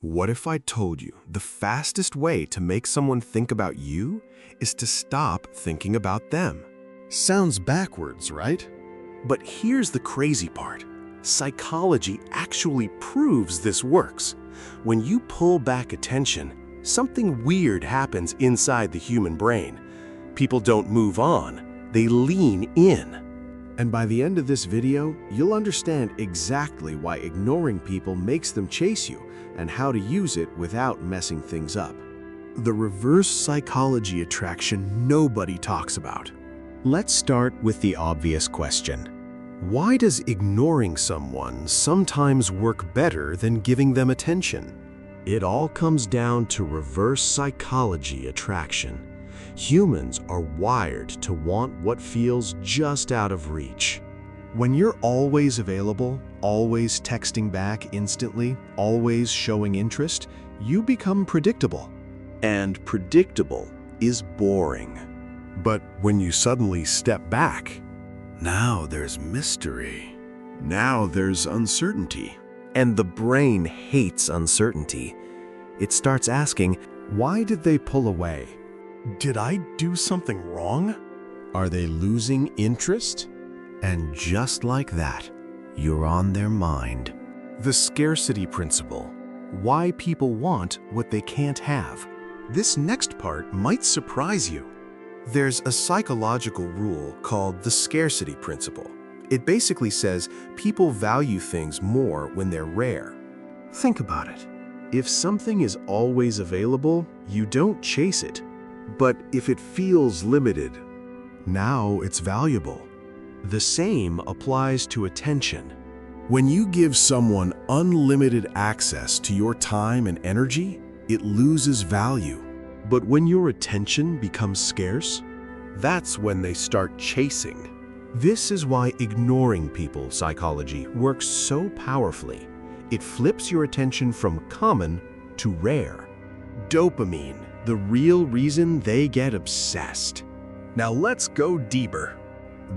What if I told you the fastest way to make someone think about you is to stop thinking about them? Sounds backwards, right? But here's the crazy part. Psychology actually proves this works. When you pull back attention, something weird happens inside the human brain. People don't move on, they lean in. And by the end of this video, you'll understand exactly why ignoring people makes them chase you and how to use it without messing things up. The reverse psychology attraction nobody talks about. Let's start with the obvious question. Why does ignoring someone sometimes work better than giving them attention? It all comes down to reverse psychology attraction. Humans are wired to want what feels just out of reach. When you're always available, always texting back instantly, always showing interest, you become predictable. And predictable is boring. But when you suddenly step back, now there's mystery. Now there's uncertainty. And the brain hates uncertainty. It starts asking, why did they pull away? did I do something wrong? Are they losing interest? And just like that, you're on their mind. The scarcity principle. Why people want what they can't have. This next part might surprise you. There's a psychological rule called the scarcity principle. It basically says people value things more when they're rare. Think about it. If something is always available, you don't chase it. But if it feels limited, now it's valuable. The same applies to attention. When you give someone unlimited access to your time and energy, it loses value. But when your attention becomes scarce, that's when they start chasing. This is why ignoring people psychology works so powerfully. It flips your attention from common to rare. Dopamine, the real reason they get obsessed. Now let's go deeper.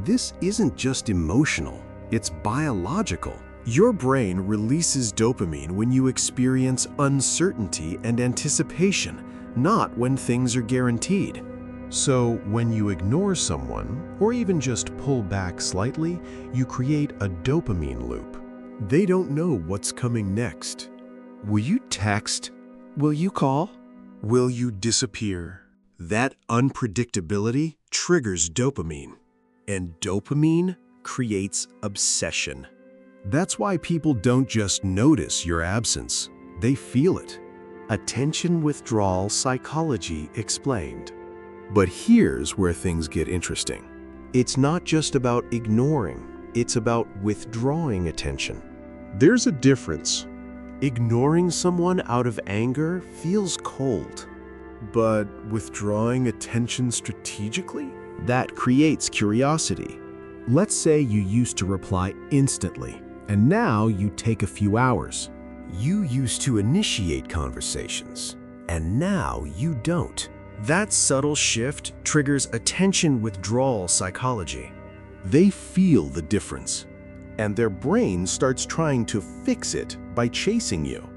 This isn't just emotional, it's biological. Your brain releases dopamine when you experience uncertainty and anticipation, not when things are guaranteed. So when you ignore someone, or even just pull back slightly, you create a dopamine loop. They don't know what's coming next. Will you text? Will you call? Will you disappear? That unpredictability triggers dopamine, and dopamine creates obsession. That's why people don't just notice your absence, they feel it. Attention withdrawal psychology explained. But here's where things get interesting. It's not just about ignoring, it's about withdrawing attention. There's a difference. Ignoring someone out of anger feels cold. But withdrawing attention strategically? That creates curiosity. Let's say you used to reply instantly, and now you take a few hours. You used to initiate conversations, and now you don't. That subtle shift triggers attention withdrawal psychology. They feel the difference, and their brain starts trying to fix it by chasing you.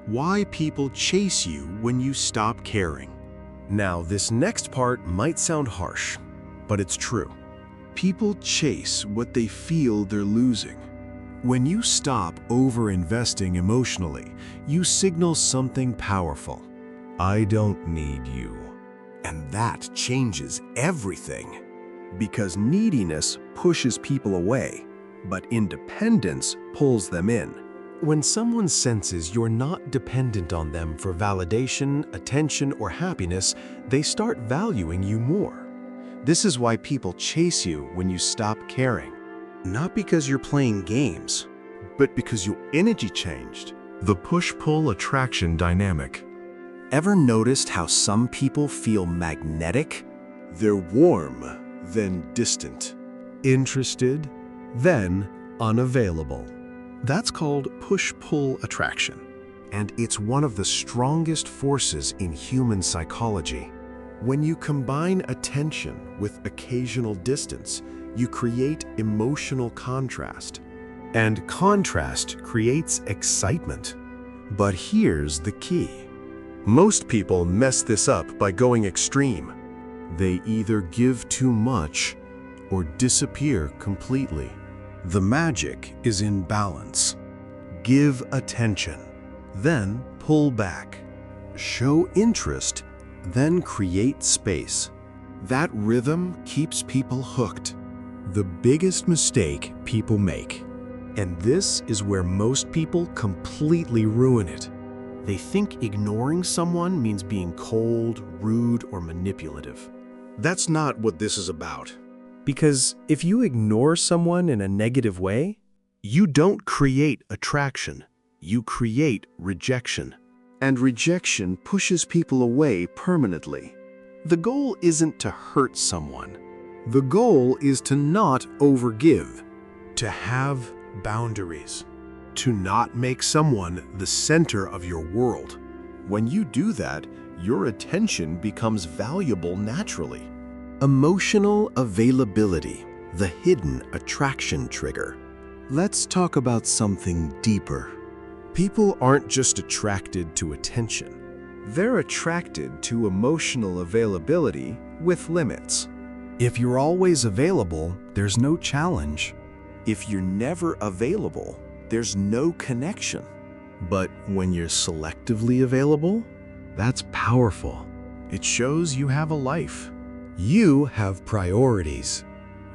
Why people chase you when you stop caring. Now, this next part might sound harsh, but it's true. People chase what they feel they're losing. When you stop over-investing emotionally, you signal something powerful. I don't need you. And that changes everything. Because neediness pushes people away, but independence pulls them in. When someone senses you're not dependent on them for validation, attention, or happiness, they start valuing you more. This is why people chase you when you stop caring. Not because you're playing games, but because your energy changed. The push-pull attraction dynamic. Ever noticed how some people feel magnetic? They're warm, then distant. Interested, then unavailable. That's called push-pull attraction. And it's one of the strongest forces in human psychology. When you combine attention with occasional distance, you create emotional contrast. And contrast creates excitement. But here's the key. Most people mess this up by going extreme. They either give too much or disappear completely. The magic is in balance. Give attention, then pull back. Show interest, then create space. That rhythm keeps people hooked. The biggest mistake people make, and this is where most people completely ruin it. They think ignoring someone means being cold, rude, or manipulative. That's not what this is about. Because if you ignore someone in a negative way, You don't create attraction, you create rejection. And rejection pushes people away permanently. The goal isn't to hurt someone. The goal is to not overgive, to have boundaries, to not make someone the center of your world. When you do that, your attention becomes valuable naturally. Emotional availability, the hidden attraction trigger. Let's talk about something deeper. People aren't just attracted to attention. They're attracted to emotional availability with limits. If you're always available, there's no challenge. If you're never available, there's no connection. But when you're selectively available, that's powerful. It shows you have a life. You have priorities.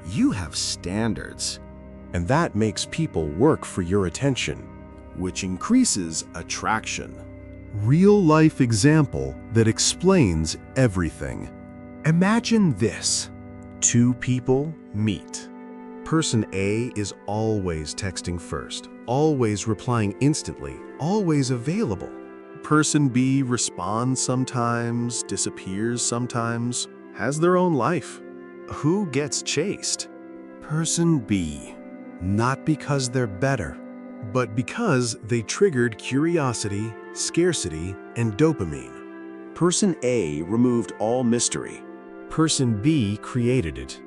You have standards, And that makes people work for your attention. which increases attraction. Real-life example that explains everything. Imagine this. Two people meet. Person A is always texting first, always replying instantly, always available. Person B responds sometimes, disappears sometimes, has their own life. Who gets chased? Person B. Not because they're better, but because they triggered curiosity, scarcity, and dopamine. Person A removed all mystery. Person B created it,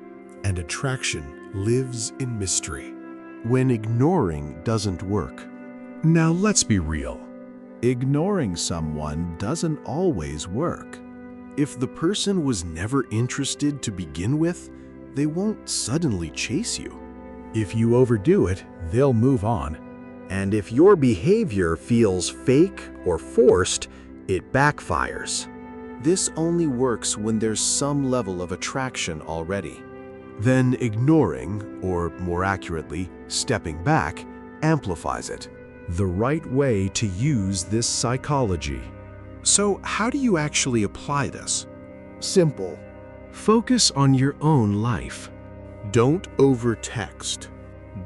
and attraction lives in mystery. When ignoring doesn't work. Now let's be real. Ignoring someone doesn't always work. If the person was never interested to begin with, they won't suddenly chase you. If you overdo it, they'll move on. And if your behavior feels fake or forced, it backfires. This only works when there's some level of attraction already. Then ignoring, or more accurately, stepping back, amplifies it. The right way to use this psychology. So how do you actually apply this? Simple. Focus on your own life. Don't over-text.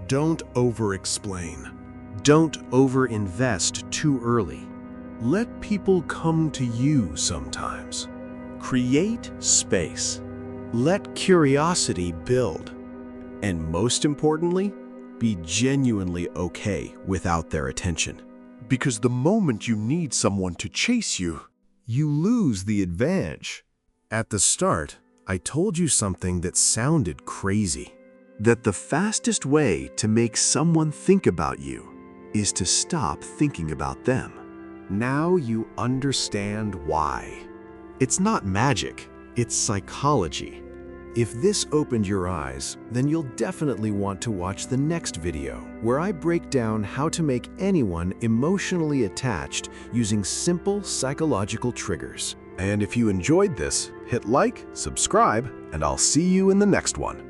Don't over-explain. Don't over-invest too early. Let people come to you sometimes. Create space. Let curiosity build. And most importantly, be genuinely okay without their attention. Because the moment you need someone to chase you, you lose the advantage. At the start, I told you something that sounded crazy. That the fastest way to make someone think about you is to stop thinking about them. Now you understand why. It's not magic, it's psychology. If this opened your eyes, then you'll definitely want to watch the next video, where I break down how to make anyone emotionally attached using simple psychological triggers. And if you enjoyed this, hit like, subscribe, and I'll see you in the next one.